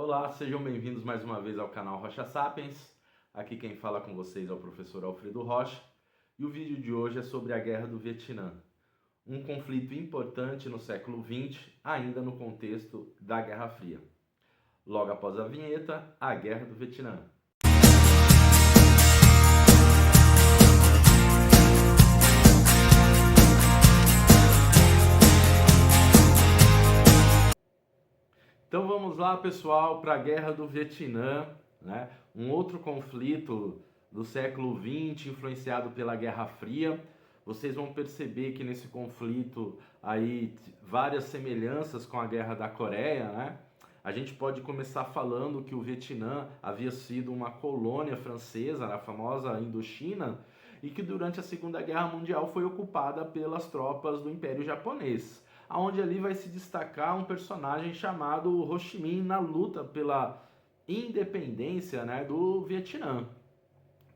Olá, sejam bem-vindos mais uma vez ao canal Rocha Sapiens. Aqui quem fala com vocês é o professor Alfredo Rocha e o vídeo de hoje é sobre a Guerra do Vietnã, um conflito importante no século XX, ainda no contexto da Guerra Fria. Logo após a vinheta, a Guerra do Vietnã. Então vamos lá, pessoal, para a Guerra do Vietnã, né? Um outro conflito do século XX, influenciado pela Guerra Fria. Vocês vão perceber que nesse conflito aí várias semelhanças com a Guerra da Coreia, né? A gente pode começar falando que o Vietnã havia sido uma colônia francesa na famosa Indochina e que durante a Segunda Guerra Mundial foi ocupada pelas tropas do Império Japonês, aonde ali vai se destacar um personagem chamado Ho Chi Minh na luta pela independência, né, do Vietnã,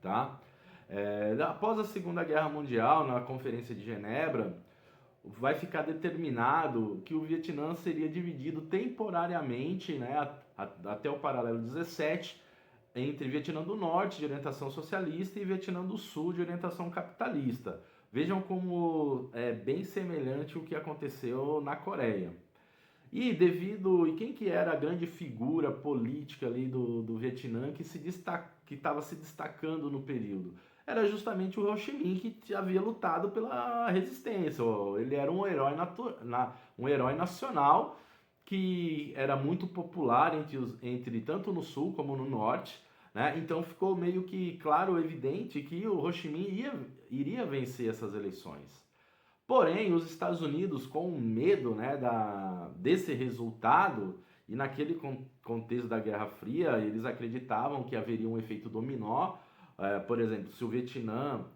tá? Após a Segunda Guerra Mundial, na Conferência de Genebra, vai ficar determinado que o Vietnã seria dividido temporariamente, né, até o paralelo 17, entre Vietnã do Norte, de orientação socialista, e Vietnã do Sul, de orientação capitalista. Vejam como é bem semelhante o que aconteceu na Coreia. E quem que era a grande figura política ali do Vietnã que estava se destacando no período? Era justamente o Ho Chi Minh, que havia lutado pela resistência. Ele era um herói nacional que era muito popular entre tanto no sul como no norte, né? Então ficou meio que claro, evidente que o Ho Chi Minh iria vencer essas eleições. Porém, os Estados Unidos, com medo, né, desse resultado, e naquele contexto da Guerra Fria, eles acreditavam que haveria um efeito dominó. Por exemplo, se o Vietnã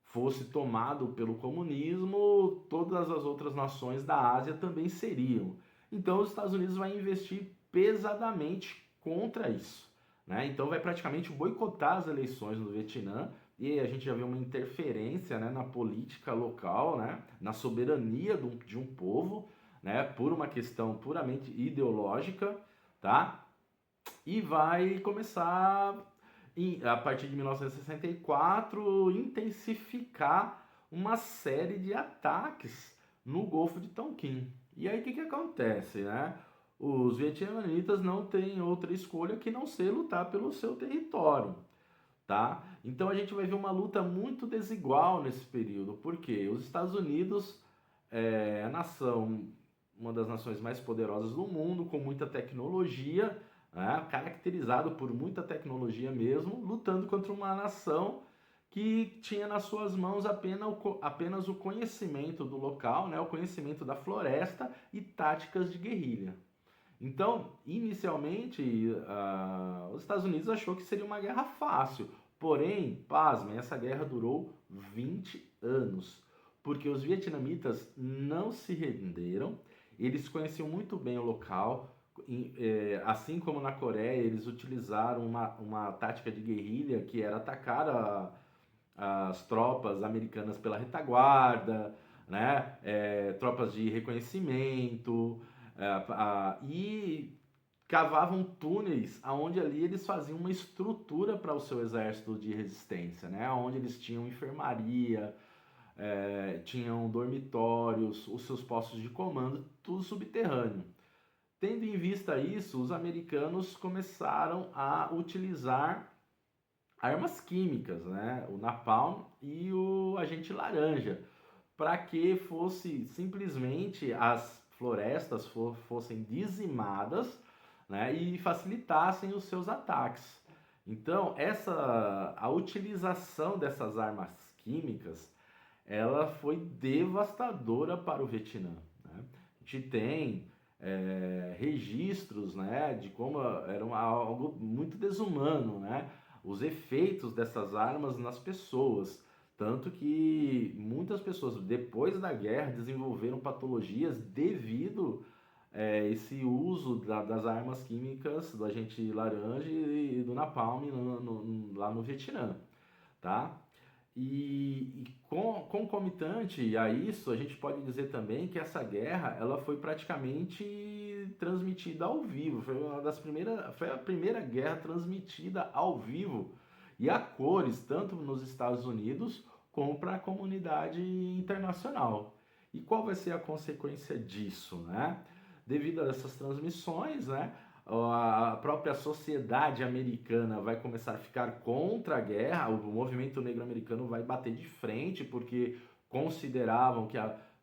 fosse tomado pelo comunismo, todas as outras nações da Ásia também seriam. Então, os Estados Unidos vai investir pesadamente contra isso, né? Então, vai praticamente boicotar as eleições no Vietnã. E a gente já vê uma interferência, né, na política local, né, na soberania de um povo, né, por uma questão puramente ideológica, tá? E vai começar, a partir de 1964, intensificar uma série de ataques no Golfo de Tonkin. E aí o que acontece, né? Os vietnamitas não têm outra escolha que não ser lutar pelo seu território, tá? Então a gente vai ver uma luta muito desigual nesse período, porque os Estados Unidos é a nação, uma das nações mais poderosas do mundo, com muita tecnologia, né? Caracterizado por muita tecnologia mesmo, lutando contra uma nação que tinha nas suas mãos apenas o conhecimento do local, né? O conhecimento da floresta e táticas de guerrilha. Então, inicialmente, os Estados Unidos achou que seria uma guerra fácil. Porém, pasmem, essa guerra durou 20 anos, porque os vietnamitas não se renderam, eles conheciam muito bem o local, assim como na Coreia, eles utilizaram uma tática de guerrilha que era atacar as tropas americanas pela retaguarda, né? Tropas de reconhecimento, e cavavam túneis aonde ali eles faziam uma estrutura para o seu exército de resistência, né? Onde eles tinham enfermaria, tinham dormitórios, os seus postos de comando, tudo subterrâneo. Tendo em vista isso, os americanos começaram a utilizar armas químicas, né? O napalm e o agente laranja, para que fosse simplesmente as florestas fossem dizimadas, né, e facilitassem os seus ataques. Então, a utilização dessas armas químicas, ela foi devastadora para o Vietnã, né? A gente tem registros, né, de como era algo muito desumano, né? Os efeitos dessas armas nas pessoas. Tanto que muitas pessoas, depois da guerra, desenvolveram patologias devido a esse uso das armas químicas, do agente laranja e do napalm lá no Vietnã, tá? Concomitante a isso, a gente pode dizer também que essa guerra ela foi praticamente transmitida ao vivo. Foi a primeira guerra transmitida ao vivo e a cores, tanto nos Estados Unidos como para a comunidade internacional. E qual vai ser a consequência disso, né? Devido a essas transmissões, né? A própria sociedade americana vai começar a ficar contra a guerra, o movimento negro americano vai bater de frente, porque consideravam que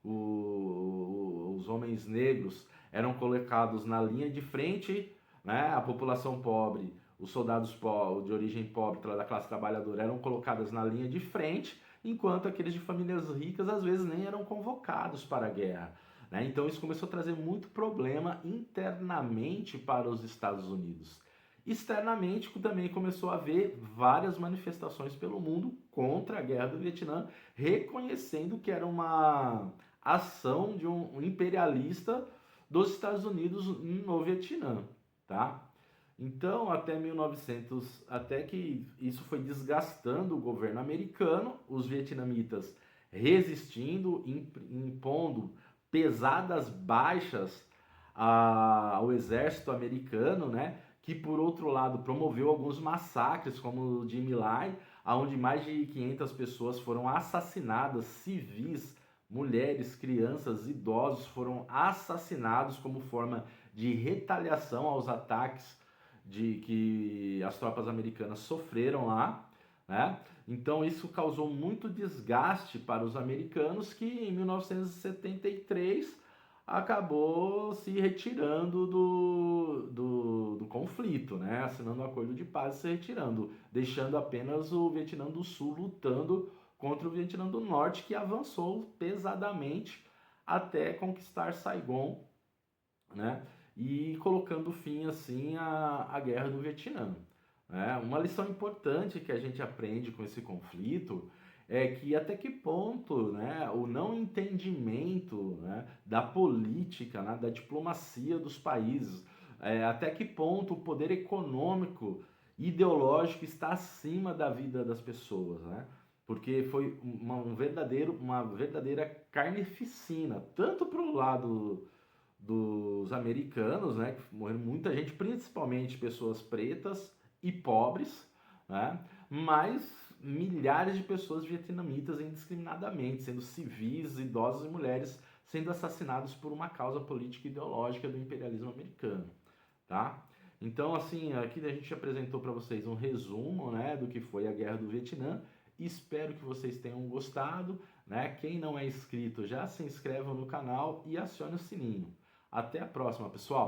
os homens negros eram colocados na linha de frente, né? A população pobre, os soldados de origem pobre, da classe trabalhadora, eram colocados na linha de frente, enquanto aqueles de famílias ricas às vezes nem eram convocados para a guerra. Né? Então isso começou a trazer muito problema internamente para os Estados Unidos. Externamente também começou a haver várias manifestações pelo mundo contra a guerra do Vietnã, reconhecendo que era uma ação de um imperialista dos Estados Unidos no Vietnã, tá? Então, até que isso foi desgastando o governo americano, os vietnamitas resistindo, impondo pesadas baixas ao exército americano, né? Que por outro lado promoveu alguns massacres, como o de My Lai, onde mais de 500 pessoas foram assassinadas, civis, mulheres, crianças, idosos foram assassinados como forma de retaliação aos ataques que as tropas americanas sofreram lá, né? Então isso causou muito desgaste para os americanos, que em 1973 acabou se retirando do conflito, né? Assinando um acordo de paz e se retirando, deixando apenas o Vietnã do Sul lutando contra o Vietnã do Norte, que avançou pesadamente até conquistar Saigon, né? E colocando fim assim à guerra do Vietnã. Né? Uma lição importante que a gente aprende com esse conflito é que até que ponto, né, o não entendimento, né, da política, né, da diplomacia dos países, até que ponto o poder econômico, ideológico está acima da vida das pessoas, né? Porque foi uma verdadeira carnificina, tanto para o lado dos americanos, né, que morreram muita gente, principalmente pessoas pretas e pobres, né, mas milhares de pessoas vietnamitas indiscriminadamente, sendo civis, idosos e mulheres sendo assassinados por uma causa política e ideológica do imperialismo americano, tá? Então, assim, aqui a gente apresentou para vocês um resumo, né, do que foi a Guerra do Vietnã. Espero que vocês tenham gostado, né? Quem não é inscrito, já se inscreva no canal e acione o sininho. Até a próxima, pessoal!